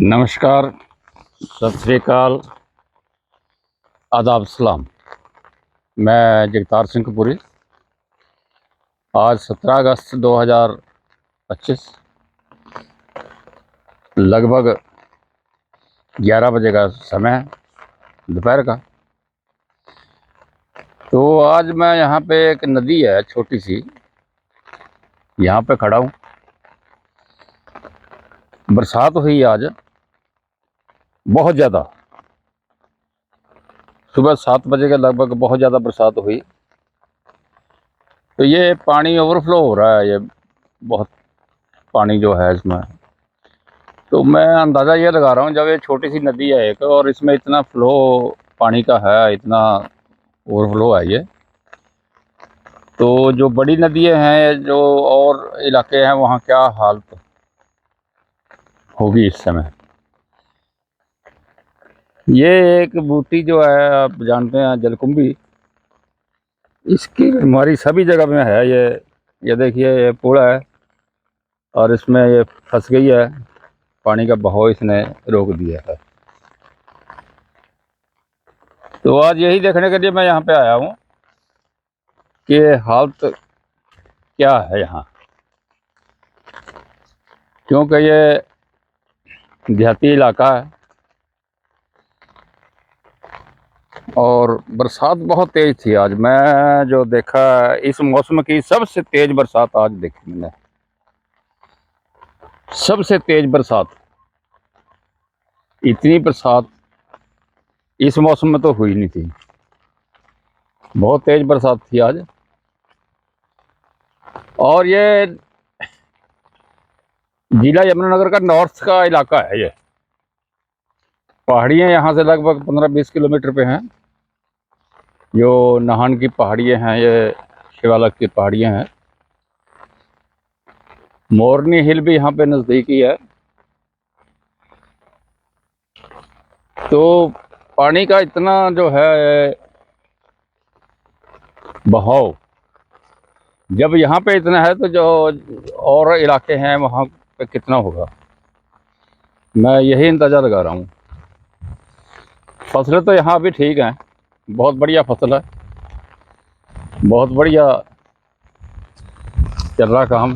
नमस्कार, सत श्री अकाल, आदाब सलाम। मैं जगतार सिंह कपूरी। आज 17 अगस्त 2025 लगभग 11 बजे का समय है, दोपहर का। तो आज मैं यहाँ पे एक नदी है छोटी सी, यहाँ पे खड़ा हूँ। बरसात हुई आज बहुत ज़्यादा, सुबह 7 बजे के लगभग बहुत ज़्यादा बरसात हुई। तो ये पानी ओवरफ्लो हो रहा है, ये बहुत पानी जो है इसमें। तो मैं अंदाज़ा ये लगा रहा हूँ, जब ये छोटी सी नदी है एक और इसमें इतना फ्लो पानी का है, इतना ओवरफ्लो है ये, तो जो बड़ी नदियाँ हैं, जो और इलाके हैं, वहाँ क्या हालत होगी इस समय। ये एक बूटी जो है, आप जानते हैं, जलकुंभी, इसकी बीमारी सभी जगह में है। ये देखिए, ये पुल है और इसमें ये फंस गई है, पानी का बहाव इसने रोक दिया है। तो आज यही देखने के लिए मैं यहाँ पे आया हूँ कि हालत क्या है यहाँ, क्योंकि ये देहाती इलाका है और बरसात बहुत तेज़ थी आज। मैं जो देखा, इस मौसम की सबसे तेज़ बरसात आज देखी मैंने, सबसे तेज़ बरसात। इतनी बरसात इस मौसम में तो हुई नहीं थी, बहुत तेज़ बरसात थी आज। और ये जिला यमुनानगर का नॉर्थ का इलाका है। ये पहाड़ियाँ यहाँ से लगभग 15-20 किलोमीटर पे हैं। जो नाहन की पहाड़ियाँ हैं, ये शिवालक की पहाड़ियाँ हैं। मोरनी हिल भी यहाँ पे नज़दीकी है। तो पानी का इतना जो है बहाव, जब यहाँ पे इतना है तो जो और इलाके हैं वहाँ पे कितना होगा, मैं यही अंदाज़ा लगा रहा हूँ। फसलें तो यहाँ भी ठीक हैं, बहुत बढ़िया फसल है, बहुत बढ़िया चल रहा काम,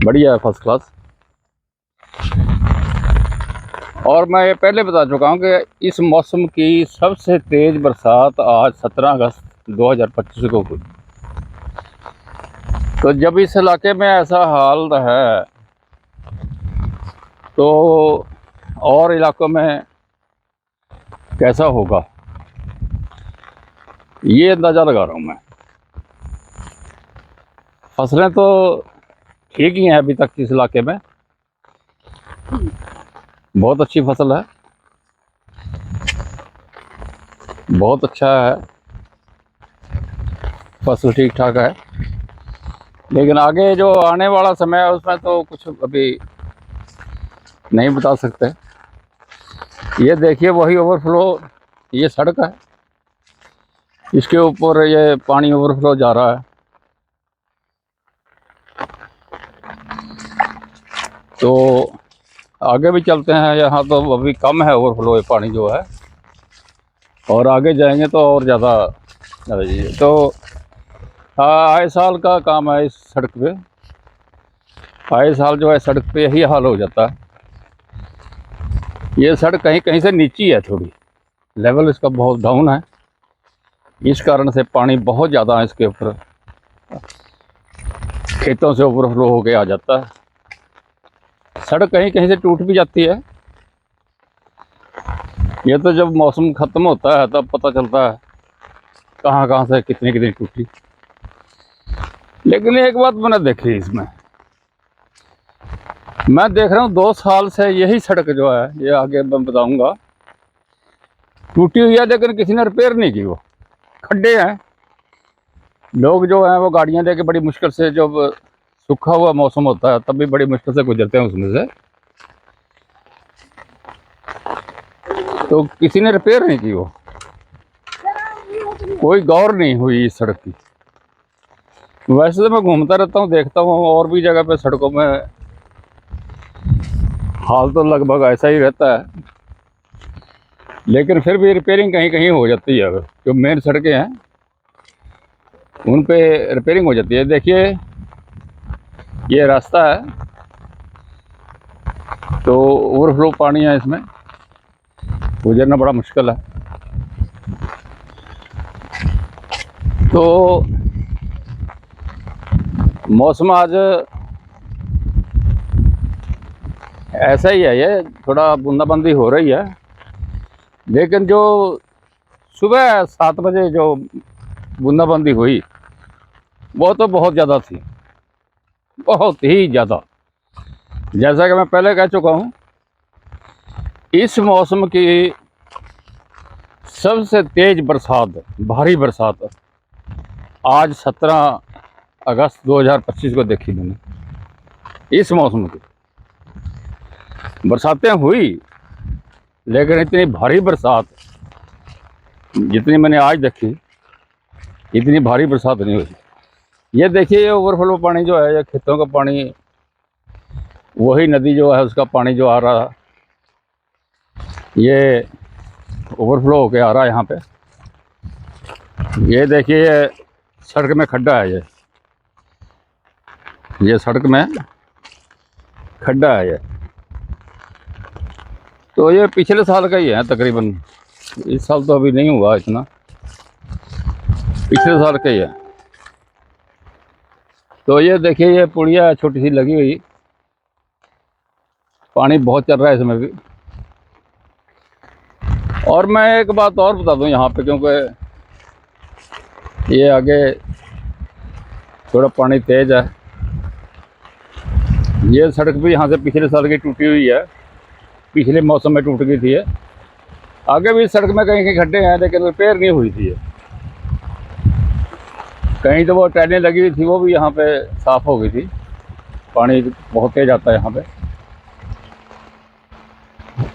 बढ़िया है, फर्स्ट क्लास। और मैं ये पहले बता चुका हूँ कि इस मौसम की सबसे तेज़ बरसात आज 17 अगस्त 2025 को हुई। तो जब इस इलाके में ऐसा हाल है तो और इलाकों में कैसा होगा, ये अंदाज़ा लगा रहा हूँ मैं। फसलें तो ठीक ही हैं अभी तक इस इलाके में, बहुत अच्छी फसल है, बहुत अच्छा है, फसल ठीक ठाक है। लेकिन आगे जो आने वाला समय है उसमें तो कुछ अभी नहीं बता सकते। ये देखिए, वही ओवरफ्लो, ये सड़क है, इसके ऊपर ये पानी ओवरफ्लो जा रहा है। तो आगे भी चलते हैं, यहाँ तो अभी कम है ओवरफ्लो ये पानी जो है, और आगे जाएंगे तो और ज़्यादा। तो आए साल का काम है इस सड़क पे, आए साल जो है सड़क पे यही हाल हो जाता है। ये सड़क कहीं कहीं से नीची है, थोड़ी लेवल इसका बहुत डाउन है, इस कारण से पानी बहुत ज़्यादा है इसके ऊपर, खेतों से ओवरफ्लो होके आ जाता है। सड़क कहीं कहीं से टूट भी जाती है। ये तो जब मौसम ख़त्म होता है तब पता चलता है कहाँ कहाँ से कितनी कितनी टूटी। लेकिन एक बात मैंने देखी इसमें, मैं देख रहा हूँ 2 साल से यही सड़क जो है, ये आगे मैं बताऊंगा, टूटी हुई है, लेकिन किसी ने रिपेयर नहीं की। वो खड्डे हैं, लोग जो हैं वो गाड़ियां लेके बड़ी मुश्किल से, जब सूखा हुआ मौसम होता है तब भी बड़ी मुश्किल से गुजरते हैं उसमें से, तो किसी ने रिपेयर नहीं की। वो कोई गौर नहीं हुई इस सड़क की। वैसे तो मैं घूमता रहता हूँ, देखता हूँ और भी जगह पे सड़कों में हाल तो लगभग ऐसा ही रहता है, लेकिन फिर भी रिपेयरिंग कहीं कहीं हो जाती है। जो मेन सड़कें हैं उन पे रिपेयरिंग हो जाती है। देखिए ये रास्ता है, तो ओवरफ्लो पानी है, इसमें गुजरना बड़ा मुश्किल है। तो मौसम आज ऐसा ही है, ये थोड़ा बूंदाबांदी हो रही है, लेकिन जो सुबह 7 बजे जो बूंदाबांदी हुई वो तो बहुत ज़्यादा थी, बहुत ही ज़्यादा। जैसा कि मैं पहले कह चुका हूँ, इस मौसम की सबसे तेज बरसात, भारी बरसात आज 17 अगस्त 2025 को देखी मैंने। इस मौसम की बरसातें हुई, लेकिन इतनी भारी बरसात जितनी मैंने आज देखी, इतनी भारी बरसात नहीं हुई। ये देखिए, ये ओवरफ्लो पानी जो है, ये खेतों का पानी, वही नदी जो है उसका पानी जो आ रहा, ये ओवरफ्लो होके आ रहा है यहाँ पे। ये देखिए, ये सड़क में खड्डा है, ये सड़क में खड्डा है ये। तो ये पिछले साल का ही है तकरीबन, इस साल तो अभी नहीं हुआ इतना, पिछले साल का ही है। तो ये देखिए, ये पुड़िया छोटी सी लगी हुई, पानी बहुत चल रहा है इसमें भी। और मैं एक बात और बता दूं यहाँ पे, क्योंकि ये आगे थोड़ा पानी तेज है। ये सड़क भी यहाँ से पिछले साल की टूटी हुई है, पिछले मौसम में टूट गई थी ये। आगे भी सड़क में कहीं कहीं खड्डे हैं, लेकिन रिपेयर नहीं हुई थी ये। कहीं तो वो टाइलें लगी हुई थी, वो भी यहाँ पे साफ़ हो गई थी। पानी बहुत तेज आता है यहाँ पे।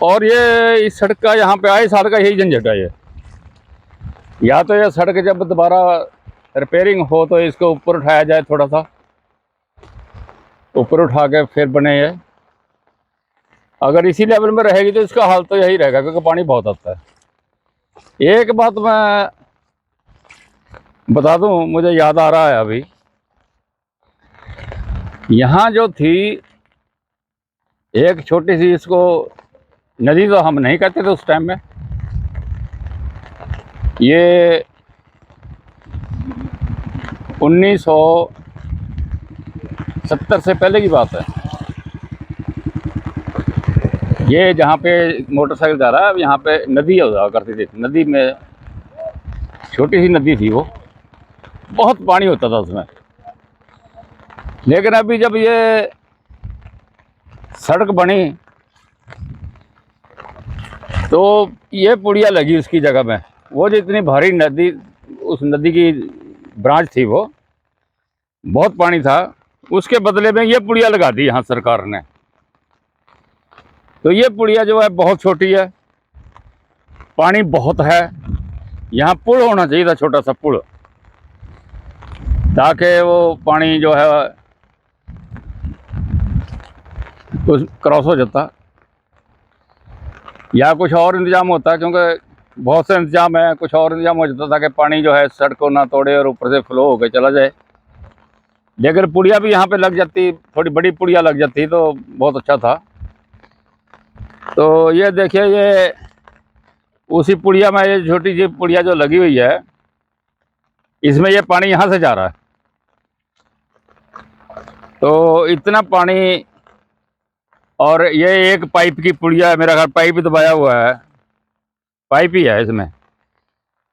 और ये इस सड़क का यहाँ पे आए साल का यही झंझट है ये। या तो ये सड़क जब दोबारा रिपेयरिंग हो तो इसको ऊपर उठाया जाए, थोड़ा सा ऊपर उठा के फिर बने ये। अगर इसी लेवल में रहेगी तो इसका हाल तो यही रहेगा, क्योंकि पानी बहुत आता है। एक बात मैं बता दूं, मुझे याद आ रहा है अभी, यहाँ जो थी एक छोटी सी, इसको नदी तो हम नहीं कहते थे उस टाइम में, ये 1970 से पहले की बात है। ये जहाँ पे मोटरसाइकिल जा रहा है, अब यहाँ पे नदी हुआ करती थी, नदी में छोटी सी नदी थी, वो बहुत पानी होता था उसमें। लेकिन अभी जब ये सड़क बनी तो ये पुड़िया लगी उसकी जगह में। वो जो इतनी भारी नदी, उस नदी की ब्रांच थी, वो बहुत पानी था, उसके बदले में ये पुड़िया लगा दी यहाँ सरकार ने। तो ये पुड़िया जो है बहुत छोटी है, पानी बहुत है। यहाँ पुल होना चाहिए था, छोटा सा पुल, ताकि वो पानी जो है उस क्रॉस हो जाता, या कुछ और इंतज़ाम होता, क्योंकि बहुत से इंतज़ाम है, कुछ और इंतज़ाम हो जाता ताकि पानी जो है सड़क को ना तोड़े और ऊपर से फ्लो होकर चला जाए। लेकिन पुड़िया भी यहाँ पे लग जाती, थोड़ी बड़ी पुड़िया लग जाती तो बहुत अच्छा था। तो ये देखिए, ये उसी पुड़िया में, ये छोटी सी पुड़िया जो लगी हुई है, इसमें ये पानी यहाँ से जा रहा है। तो इतना पानी, और ये एक पाइप की पुड़िया है, मेरा ख्याल पाइप दबाया हुआ है, पाइप ही है इसमें,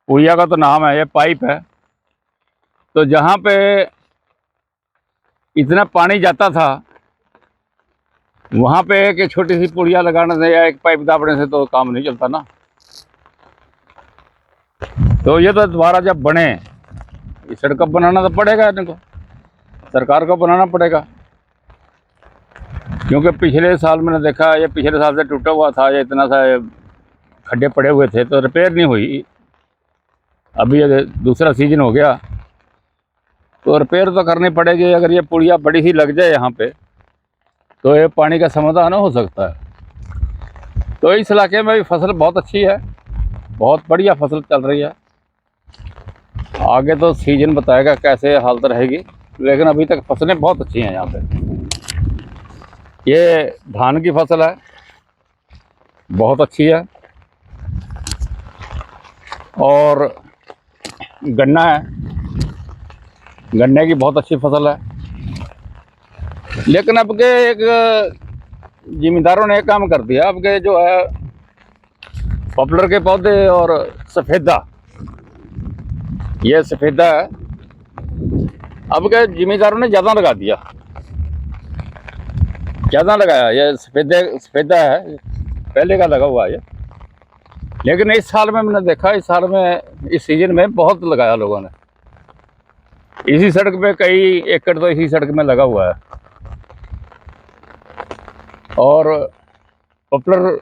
पुड़िया का तो नाम है, ये पाइप है। तो जहाँ पे इतना पानी जाता था, वहाँ पे एक छोटी सी पुड़िया लगाने से या एक पाइप दाबने से तो काम नहीं चलता ना। तो ये तो दोबारा जब बने, इस सड़क को बनाना तो पड़ेगा, इनको सरकार को बनाना पड़ेगा, क्योंकि पिछले साल मैंने देखा, ये पिछले साल से टूटा हुआ था, ये इतना सा खड्डे पड़े हुए थे, तो रिपेयर नहीं हुई। अभी ये दूसरा सीजन हो गया तो रिपेयर तो करनी पड़ेगी। अगर ये पुड़िया बड़ी ही लग जाए यहाँ पे, तो ये पानी का समाधान हो सकता है। तो इस इलाके में भी फसल बहुत अच्छी है, बहुत बढ़िया फसल चल रही है। आगे तो सीजन बताएगा कैसे हालत रहेगी, लेकिन अभी तक फसलें बहुत अच्छी हैं यहाँ पे। ये धान की फसल है, बहुत अच्छी है, और गन्ना है, गन्ने की बहुत अच्छी फसल है। लेकिन अब के एक जिम्मेदारों ने एक काम कर दिया, अब के जो है पॉपुलर के पौधे और सफ़ेदा, ये सफ़ेदा है, अब के जिम्मेदारों ने ज़्यादा लगा दिया, ज़्यादा लगाया। ये सफ़ेदा है, पहले का लगा हुआ है ये। लेकिन इस साल में मैंने देखा, इस साल में इस सीजन में बहुत लगाया लोगों ने। इसी सड़क पे कई एकड़ तो इसी सड़क में लगा हुआ है। और पॉपुलर,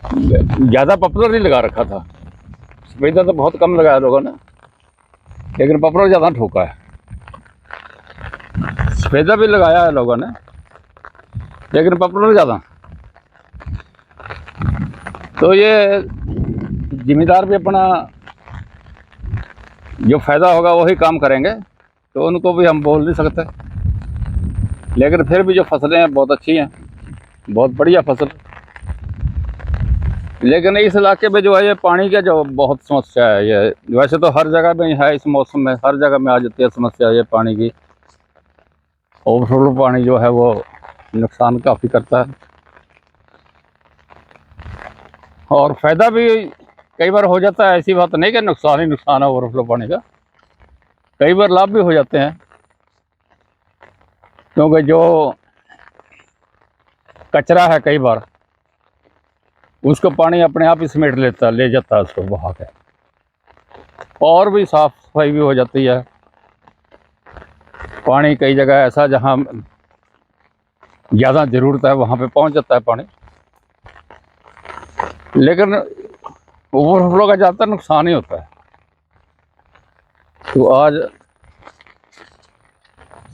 ज़्यादा पॉपुलर नहीं लगा रखा था, सफ़ेदा तो बहुत कम लगाया लोगों ने, लेकिन पॉपुलर ज़्यादा ठोका है। सफ़ेदा भी लगाया है लोगों ने, लेकिन पॉपुलर ज़्यादा। तो ये जिम्मेदार भी अपना जो फ़ायदा होगा वही काम करेंगे, तो उनको भी हम बोल नहीं सकते। लेकिन फिर भी जो फसलें हैं बहुत अच्छी हैं, बहुत बढ़िया फसल। लेकिन इस इलाके में जो है ये पानी का जो बहुत समस्या है। ये वैसे तो हर जगह में है, इस मौसम में हर जगह में आ जाती है समस्या ये पानी की। ओवरफ्लो पानी जो है वो नुकसान काफ़ी करता है, और फ़ायदा भी कई बार हो जाता है। ऐसी बात नहीं कि नुकसान ही नुकसान है ओवरफ्लो पानी का, कई बार लाभ भी हो जाते हैं, क्योंकि जो कचरा है कई बार उसको पानी अपने आप ही समेट लेता है, ले जाता है उसको बहा के, और भी साफ सफाई भी हो जाती है। पानी कई जगह ऐसा जहाँ ज़्यादा ज़रूरत है वहाँ पे पहुँच जाता है पानी, लेकिन ओवरफ्लो का ज़्यादातर नुकसान ही होता है। तो आज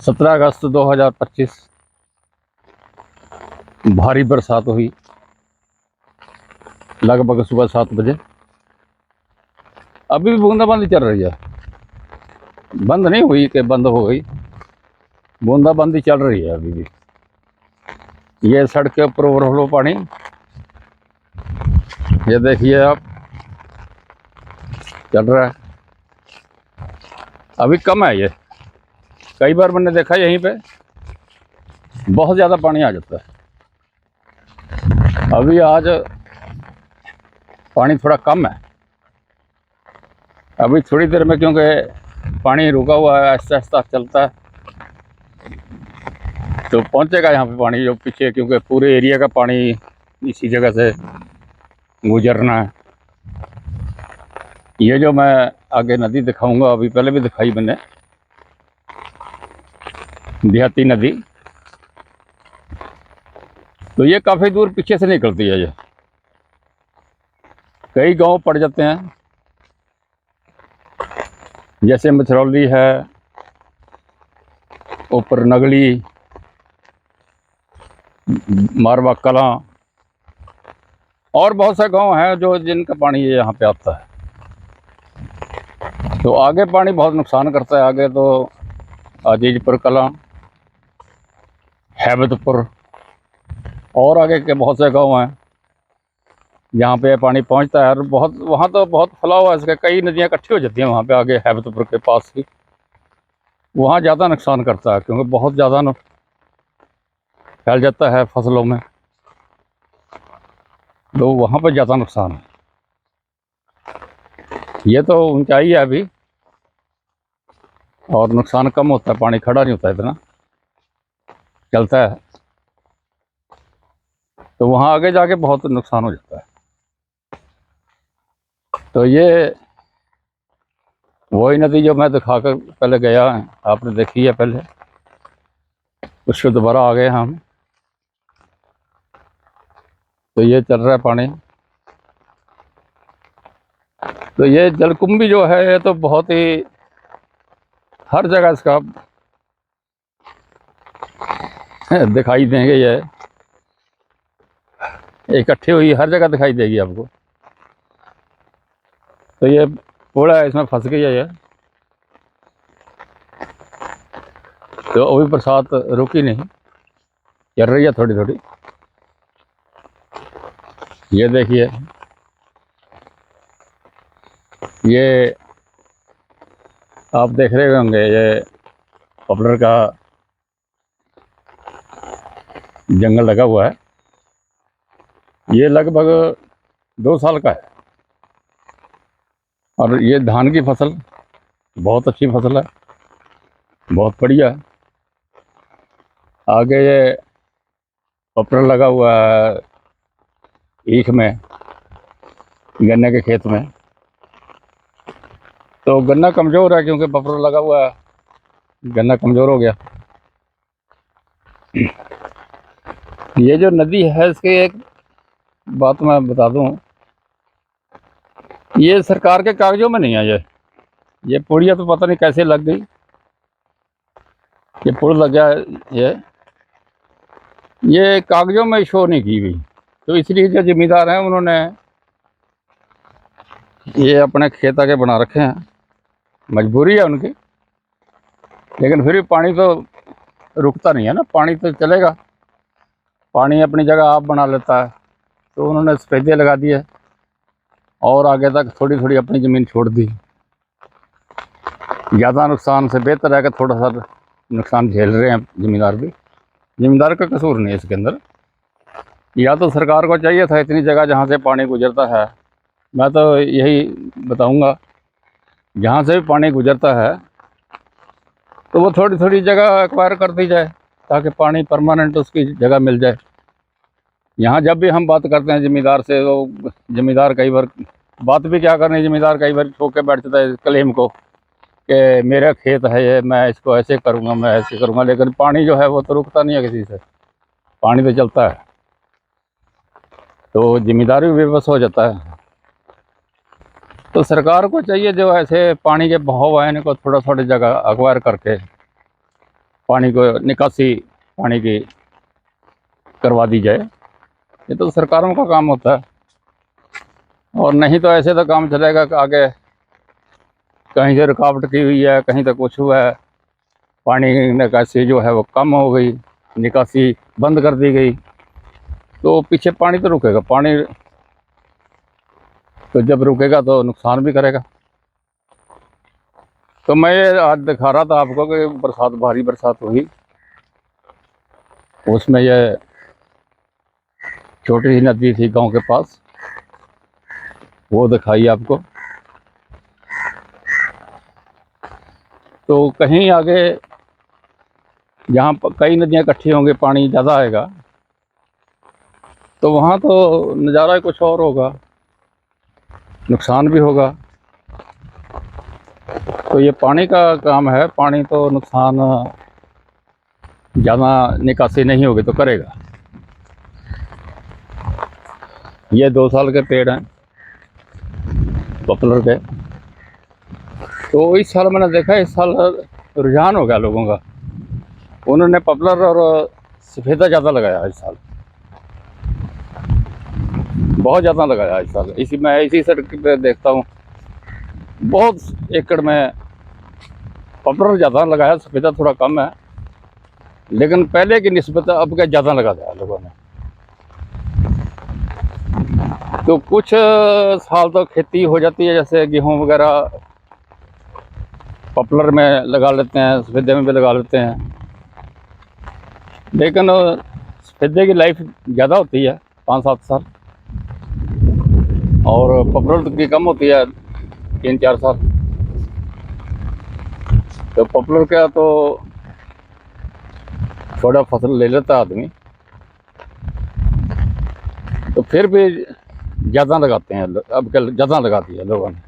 17 अगस्त 2025 भारी बरसात हुई, लगभग सुबह 7 बजे। अभी भी बूंदाबांदी चल रही है, बंद नहीं हुई कि बंद हो गई, बूंदाबांदी चल रही है अभी भी। ये सड़क के ऊपर ओवरफ्लो पानी, ये देखिए आप, चल रहा है। अभी कम है ये, कई बार मैंने देखा यहीं पे बहुत ज़्यादा पानी आ जाता है। अभी आज पानी थोड़ा कम है, अभी थोड़ी देर में, क्योंकि पानी रुका हुआ है, आहिस्ता आहिस्ता चलता है तो पहुंचेगा यहाँ पे पानी जो पीछे, क्योंकि पूरे एरिया का पानी इसी जगह से गुजरना है। ये जो मैं आगे नदी दिखाऊंगा, अभी पहले भी दिखाई मैंने, देहाती नदी, तो ये काफ़ी दूर पीछे से निकलती है। ये कई गांव पड़ जाते हैं, जैसे मछरौली है, ऊपर नगली, मारवा कलां, और बहुत से गांव हैं जो जिनका पानी ये यहाँ पे आता है। तो आगे पानी बहुत नुकसान करता है। आगे तो अजीजपुर कलां, हैबतपुर, और आगे के बहुत से गांव हैं जहाँ पे पानी पहुँचता है। और बहुत, वहाँ तो बहुत फैला हुआ है इसका, कई नदियाँ इकट्ठी हो जाती हैं वहाँ पे आगे हैबतपुर के पास ही। वहाँ ज़्यादा नुकसान करता है, क्योंकि बहुत ज़्यादा फैल जाता है फसलों में, तो वहाँ पर ज़्यादा नुकसान है। ये तो ऊंचाई है अभी, और नुकसान कम होता है, पानी खड़ा नहीं होता, इतना चलता है, तो वहाँ आगे जाके बहुत नुकसान हो जाता है। तो ये वही नदी जो मैं दिखाकर पहले गया, आपने देखी है पहले, उसको दोबारा आ गए हम। तो ये चल रहा है पानी। तो ये जलकुंभी जो है ये तो बहुत ही हर जगह इसका दिखाई देंगे। ये इकट्ठी हुई हर जगह दिखाई देगी आपको। तो ये पूरा इसमें फंस गई है ये। तो अभी बरसात रुकी नहीं, चल रही है थोड़ी थोड़ी। ये देखिए, ये आप देख रहे होंगे, ये पॉपुलर का जंगल लगा हुआ है। ये लगभग 2 साल का है और ये धान की फसल बहुत अच्छी फसल है, बहुत बढ़िया। आगे ये पॉपुलर लगा हुआ है ईख में, गन्ने के खेत में। तो गन्ना कमज़ोर है क्योंकि पॉपुलर लगा हुआ है, गन्ना कमज़ोर हो गया। ये जो नदी है, इसकी एक बात मैं बता दूं, ये सरकार के कागजों में नहीं है। ये पुड़िया तो पता नहीं कैसे लग गई, ये पुल लग गया ये कागजों में शो नहीं की हुई। तो इसलिए जो ज़िम्मेदार हैं उन्होंने ये अपने खेत आगे बना रखे हैं, मजबूरी है उनकी। लेकिन फिर भी पानी तो रुकता नहीं है ना, पानी तो चलेगा, पानी अपनी जगह आप बना लेता है। तो उन्होंने सफेदे लगा दिए और आगे तक थोड़ी थोड़ी अपनी ज़मीन छोड़ दी। ज़्यादा नुकसान से बेहतर है कि थोड़ा सा नुकसान झेल रहे हैं ज़मींदार भी। ज़मींदार का कसूर नहीं है इसके अंदर। या तो सरकार को चाहिए था इतनी जगह जहाँ से पानी गुजरता है, मैं तो यही बताऊंगा, जहाँ से भी पानी गुजरता है तो वो थोड़ी थोड़ी जगह एक्वायर कर दी जाए ताकि पानी परमानेंट उसकी जगह मिल जाए। यहाँ जब भी हम बात करते हैं ज़मींदार से, तो ज़मींदार कई बार बात भी क्या करनी, ज़मींदार कई बार ठोक के बैठ जाता है क्लेम को कि मेरा खेत है ये, मैं इसको ऐसे करूँगा, मैं ऐसे करूँगा। लेकिन पानी जो है वो तो रुकता नहीं है किसी से, पानी तो चलता है। तो ज़िम्मेदारी भी बेबस हो जाता है। तो सरकार को चाहिए जो ऐसे पानी के बहाव आए इनको थोड़ा थोड़ी जगह अक्वायर करके पानी को निकासी पानी की करवा दी जाए। ये तो सरकारों का काम होता है। और नहीं तो ऐसे तो काम चलेगा कि आगे कहीं से रुकावट की हुई है, कहीं तो कुछ हुआ है, पानी की निकासी जो है वो कम हो गई, निकासी बंद कर दी गई, तो पीछे पानी तो रुकेगा। पानी तो जब रुकेगा तो नुकसान भी करेगा। तो मैं ये आज दिखा रहा था आपको कि बरसात, भारी बरसात हुई, उसमें ये छोटी सी नदी थी गांव के पास, वो दिखाई आपको। तो कहीं आगे जहाँ कई नदियाँ इकट्ठी होंगी, पानी ज़्यादा आएगा, तो वहाँ तो नज़ारा कुछ और होगा, नुकसान भी होगा। तो ये पानी का काम है, पानी तो नुकसान ज़्यादा निकासी नहीं होगी तो करेगा। ये 2 साल के पेड़ हैं पॉपुलर के। तो इस साल मैंने देखा, इस साल रुझान हो गया लोगों का, उन्होंने पॉपुलर और सफेदा ज़्यादा लगाया इस साल, बहुत ज़्यादा लगाया इस साल। मैं इसी सड़क पे देखता हूँ, बहुत एकड़ में पॉपुलर ज़्यादा लगाया, सफेदा थोड़ा कम है। लेकिन पहले की निस्बत अब क्या ज़्यादा लगा दिया लोगों ने। तो कुछ साल तो खेती हो जाती है, जैसे गेहूँ वगैरह पॉपुलर में लगा लेते हैं, सफेदे में भी लगा लेते हैं। लेकिन सफेदे की लाइफ ज़्यादा होती है, 5-7 साल, और पॉपुलर की कम होती है, 3-4 साल। तो पॉपुलर का तो थोड़ा फसल ले लेता आदमी, तो फिर भी ज़्यादा लगाते हैं, अब कल ज़्यादा लगा दिया लोगों ने।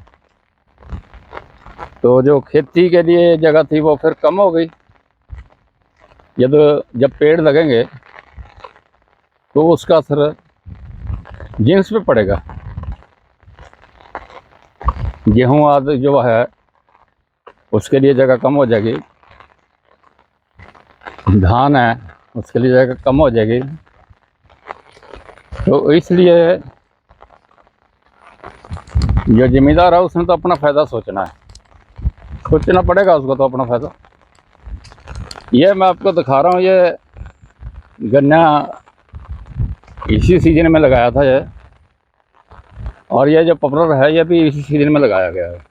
तो जो खेती के लिए जगह थी वो फिर कम हो गई। जब पेड़ लगेंगे तो उसका असर जीन्स पे पड़ेगा। गेहूँ आदि जो है उसके लिए जगह कम हो जाएगी, धान है उसके लिए जगह कम हो जाएगी। तो इसलिए जो जिम्मेदार है उसने तो अपना फ़ायदा सोचना है, सोचना पड़ेगा उसको तो अपना फ़ायदा। ये मैं आपको दिखा रहा हूँ, ये गन्ना इसी सीजन में लगाया था ये, और ये जो पॉपुलर है ये भी इसी सीजन में लगाया गया है।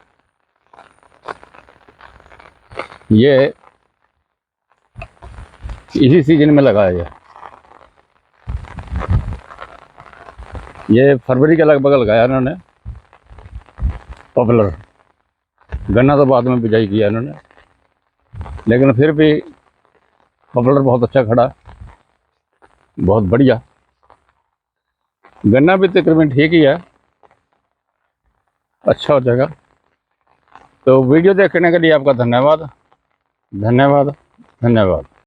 ये इसी सीजन में लगाया गया, ये फरवरी के लगभग लगाया इन्होंने। पॉपुलर गन्ना तो बाद में बिजाई किया इन्होंने, लेकिन फिर भी पॉपुलर बहुत अच्छा खड़ा, बहुत बढ़िया। गन्ना भी तकरीबन ठीक ही है, अच्छा हो जाएगा। तो वीडियो देखने के लिए आपका धन्यवाद, धन्यवाद, धन्यवाद।